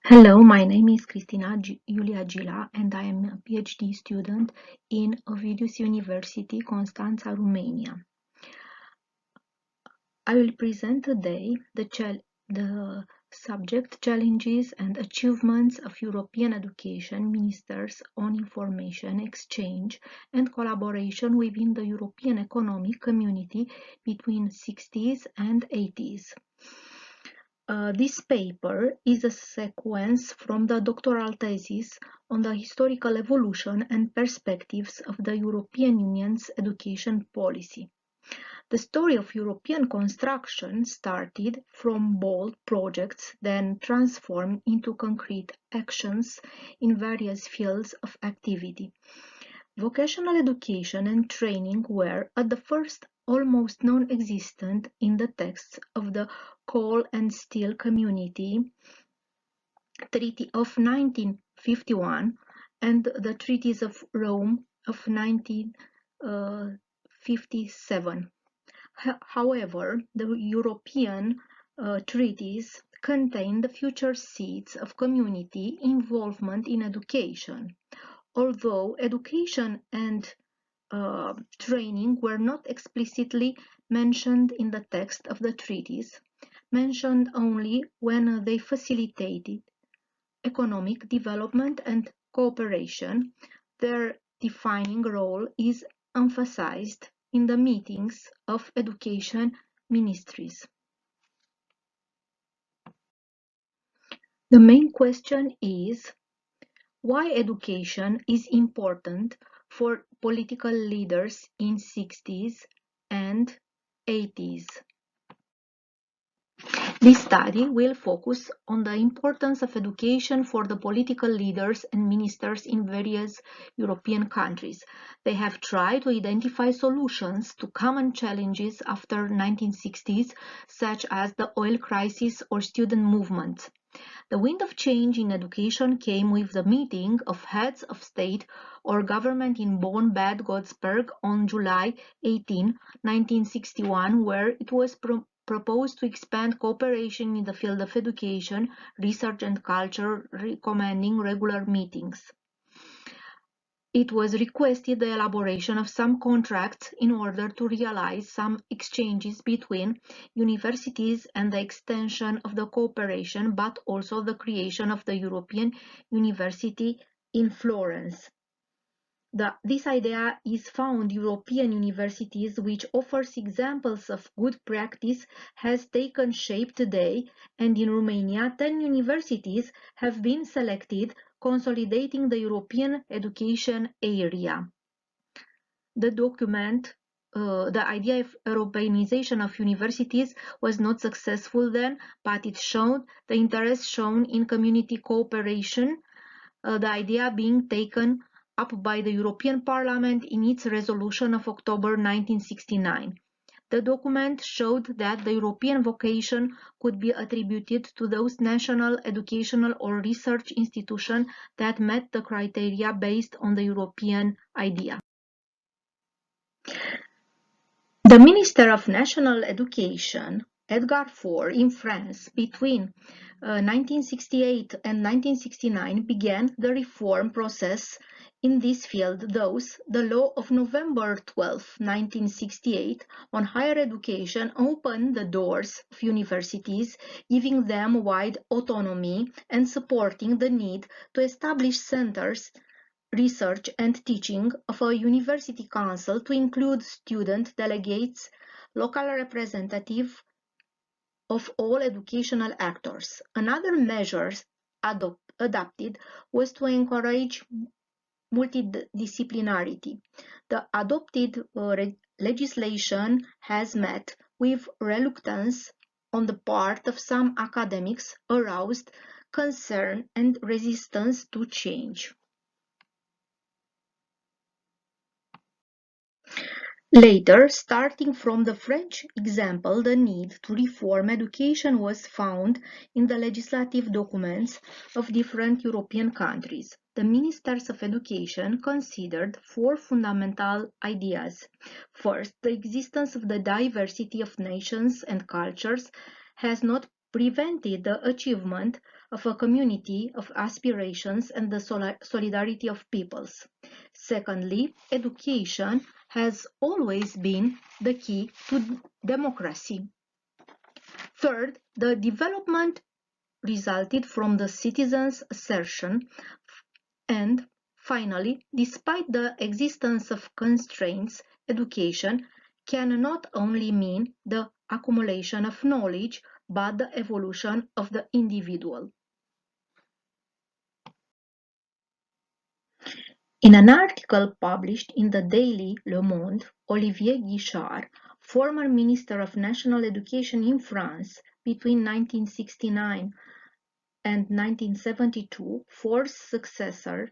Hello, my name is Cristina Iulia Gîlă, and I am a PhD student in Ovidius University, Constanta, Romania. I will present today the subject Challenges and Achievements of European Education Ministers on Information Exchange and Collaboration within the European Economic Community between 60s and 80s. This paper is a sequence from the doctoral thesis on the historical evolution and perspectives of the European Union's education policy. The story of European construction started from bold projects, then transformed into concrete actions in various fields of activity. Vocational education and training were, at the first, almost non-existent in the texts of the Coal and Steel Community Treaty of 1951 and the Treaties of Rome of 1957. However, the European treaties contain the future seeds of community involvement in education. Although education and training were not explicitly mentioned in the text of the treaties, mentioned only when they facilitated economic development and cooperation, their defining role is emphasized in the meetings of education ministries. The main question is why education is important for political leaders in 60s and 80s. This study will focus on the importance of education for the political leaders and ministers in various European countries. They have tried to identify solutions to common challenges after 1960s, such as the oil crisis or student movements. The wind of change in education came with the meeting of heads of state or government in Bonn, Bad Godesberg on July 18, 1961, where it was proposed to expand cooperation in the field of education, research and culture, recommending regular meetings. It was requested the elaboration of some contracts in order to realize some exchanges between universities and the extension of the cooperation, but also the creation of the European University in Florence. This idea is found European universities, which offers examples of good practice, has taken shape today, and in Romania, 10 universities have been selected, consolidating the European education area. The document, the idea of Europeanization of universities was not successful then, but it showed the interest shown in community cooperation, the idea being taken up by the European Parliament in its resolution of October 1969. The document showed that the European vocation could be attributed to those national educational or research institutions that met the criteria based on the European idea. The Minister of National Education, Edgar Faure, in France between 1968 and 1969 began the reform process in this field. Thus, the law of November 12, 1968 on higher education opened the doors of universities, giving them wide autonomy and supporting the need to establish centers, research and teaching of a university council to include student delegates, local representatives of all educational actors. Another measure adopted was to encourage multidisciplinarity. The adopted legislation has met with reluctance on the part of some academics, aroused concern and resistance to change. Later, starting from the French example, the need to reform education was found in the legislative documents of different European countries. The ministers of education considered 4 fundamental ideas. First, the existence of the diversity of nations and cultures has not prevented the achievement of a community of aspirations and the solidarity of peoples. Secondly, education has always been the key to democracy. Third, the development resulted from the citizens' assertion. And finally, despite the existence of constraints, education can not only mean the accumulation of knowledge, but the evolution of the individual. In an article published in the daily Le Monde, Olivier Guichard, former Minister of National Education in France between 1969 and 1972, Faure's successor,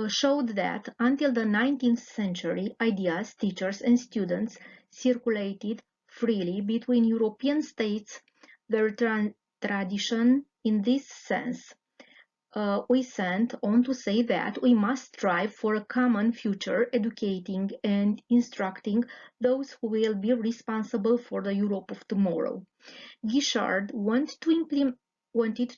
showed that until the 19th century, ideas, teachers, and students circulated freely between European states. Their tradition in this sense we sent on to say that we must strive for a common future, educating and instructing those who will be responsible for the Europe of tomorrow. Guichard wanted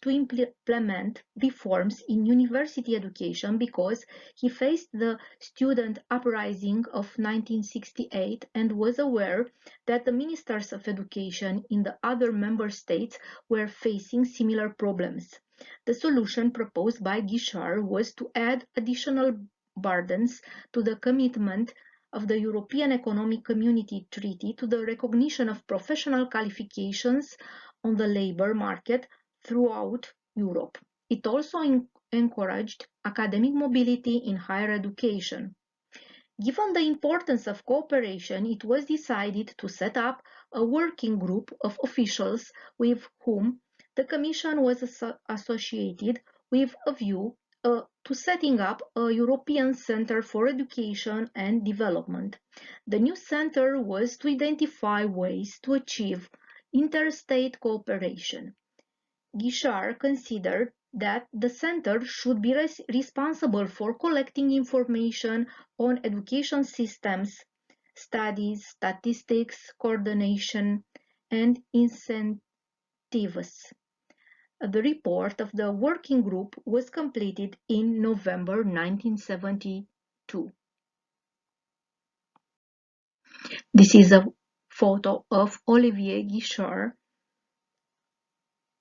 to implement reforms in university education because he faced the student uprising of 1968 and was aware that the ministers of education in the other member states were facing similar problems. The solution proposed by Guichard was to add additional burdens to the commitment of the European Economic Community Treaty to the recognition of professional qualifications on the labour market throughout Europe. It also encouraged academic mobility in higher education. Given the importance of cooperation, it was decided to set up a working group of officials with whom the Commission was associated with a view to setting up a European Centre for Education and Development. The new centre was to identify ways to achieve interstate cooperation. Guichard considered that the center should be responsible for collecting information on education systems, studies, statistics, coordination, and incentives. The report of the working group was completed in November 1972. This is a photo of Olivier Guichard,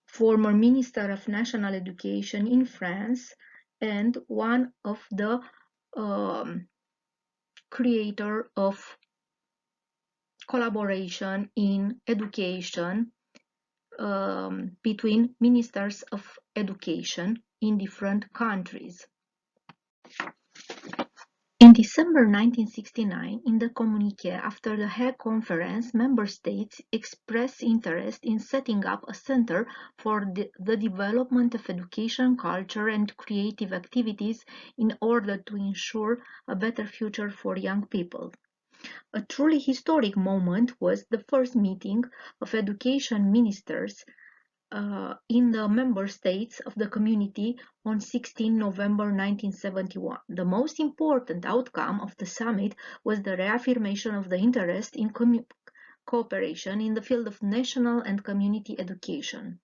former Minister of National Education in France and one of the creator of collaboration in education between ministers of education in different countries. In December 1969, in the communiqué after the Hague Conference, member states expressed interest in setting up a center for the development of education, culture, and creative activities in order to ensure a better future for young people. A truly historic moment was the first meeting of education ministers in the member states of the community on 16 November 1971. The most important outcome of the summit was the reaffirmation of the interest in cooperation in the field of national and community education.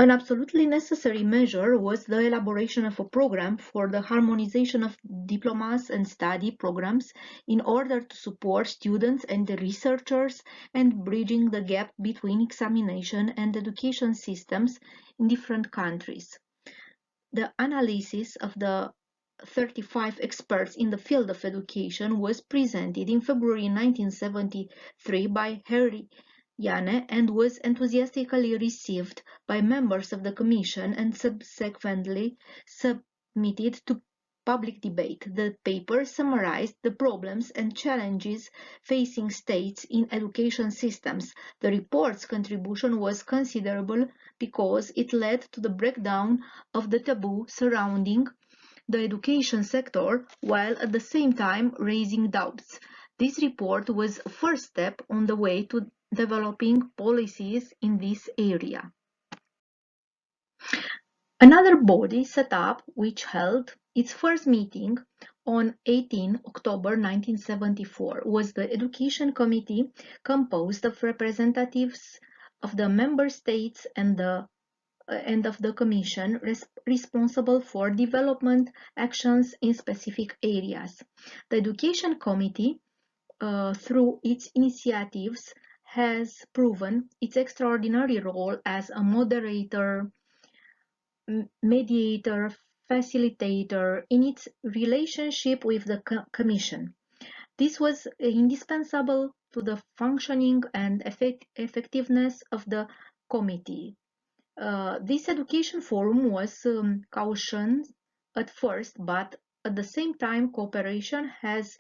An absolutely necessary measure was the elaboration of a program for the harmonization of diplomas and study programs in order to support students and the researchers and bridging the gap between examination and education systems in different countries. The analysis of the 35 experts in the field of education was presented in February 1973 by Harry Yane and was enthusiastically received by members of the Commission and subsequently submitted to public debate. The paper summarized the problems and challenges facing states in education systems. The report's contribution was considerable because it led to the breakdown of the taboo surrounding the education sector while at the same time raising doubts. This report was a first step on the way to developing policies in this area. Another body set up which held its first meeting on 18 October 1974 was the Education Committee, composed of representatives of the member states and of the Commission responsible for development actions in specific areas. The Education Committee, through its initiatives, has proven its extraordinary role as a moderator, mediator, facilitator in its relationship with the Commission. This was indispensable to the functioning and effectiveness of the committee. This education forum was cautioned at first, but at the same time cooperation has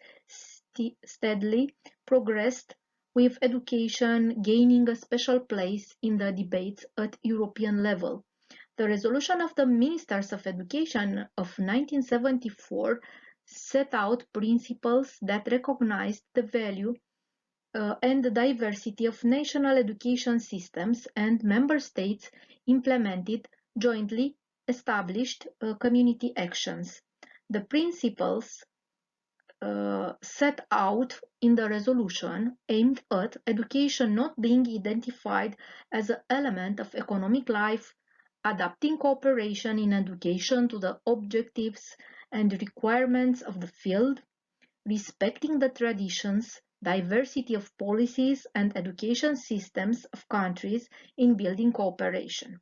steadily progressed, with education gaining a special place in the debates at European level. The resolution of the Ministers of Education of 1974 set out principles that recognized the value and the diversity of national education systems, and member states implemented jointly established community actions. The principles set out in the resolution aimed at education not being identified as an element of economic life, adapting cooperation in education to the objectives and requirements of the field, respecting the traditions, diversity of policies and education systems of countries in building cooperation.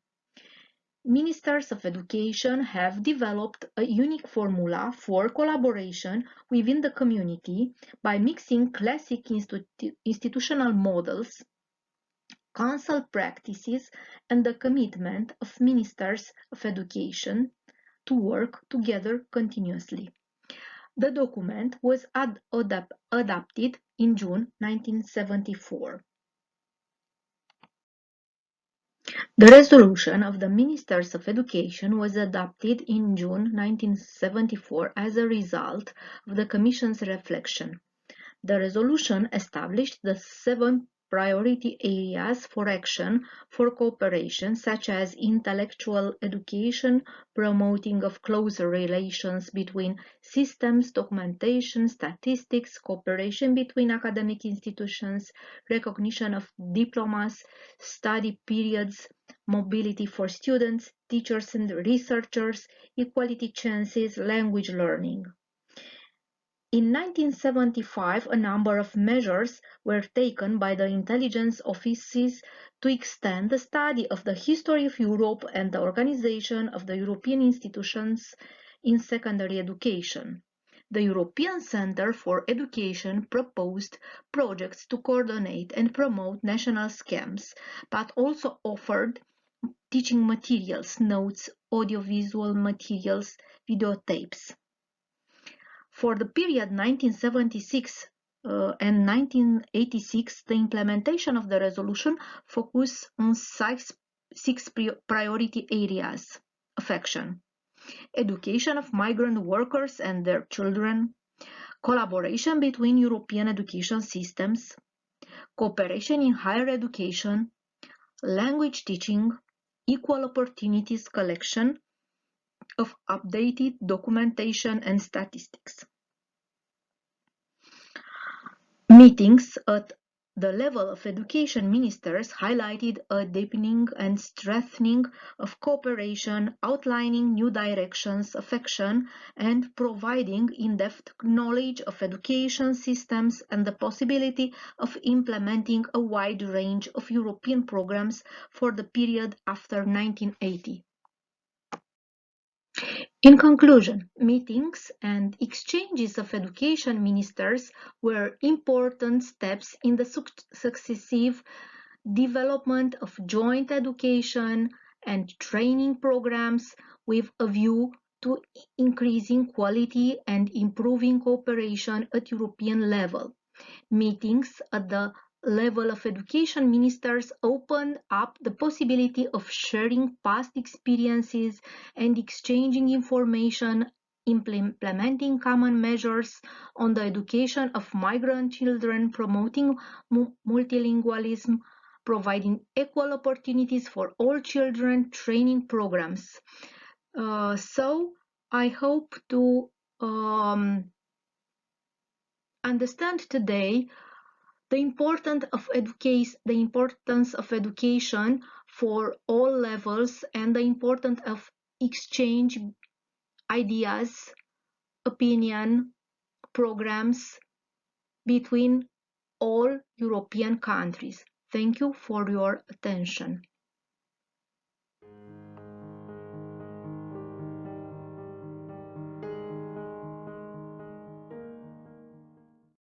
Ministers of Education have developed a unique formula for collaboration within the community by mixing classic institutional models, council practices, and the commitment of ministers of education to work together continuously. The document was adopted in June 1974. The resolution of the Ministers of Education was adopted in June 1974 as a result of the Commission's reflection. The resolution established the 7 priority areas for action for cooperation, such as intellectual education, promoting of closer relations between systems, documentation, statistics, cooperation between academic institutions, recognition of diplomas, study periods, mobility for students, teachers and researchers, equality chances, language learning. In 1975, a number of measures were taken by the intelligence offices to extend the study of the history of Europe and the organization of the European institutions in secondary education. The European Centre for Education proposed projects to coordinate and promote national schemes, but also offered teaching materials, notes, audiovisual materials, videotapes. For the period 1976 and 1986, the implementation of the resolution focused on six priority areas of action: education of migrant workers and their children, collaboration between European education systems, cooperation in higher education, language teaching, equal opportunities collection of updated documentation and statistics. Meetings at the level of education ministers highlighted a deepening and strengthening of cooperation, outlining new directions of action, and providing in-depth knowledge of education systems and the possibility of implementing a wide range of European programs for the period after 1980. In conclusion, meetings and exchanges of education ministers were important steps in the successive development of joint education and training programs with a view to increasing quality and improving cooperation at European level. Meetings at the level of education ministers opened up the possibility of sharing past experiences and exchanging information, implementing common measures on the education of migrant children, promoting multilingualism, providing equal opportunities for all children, training programs. So I hope to understand today the importance of education for all levels and the importance of exchange ideas, opinion, programs between all European countries. Thank you for your attention.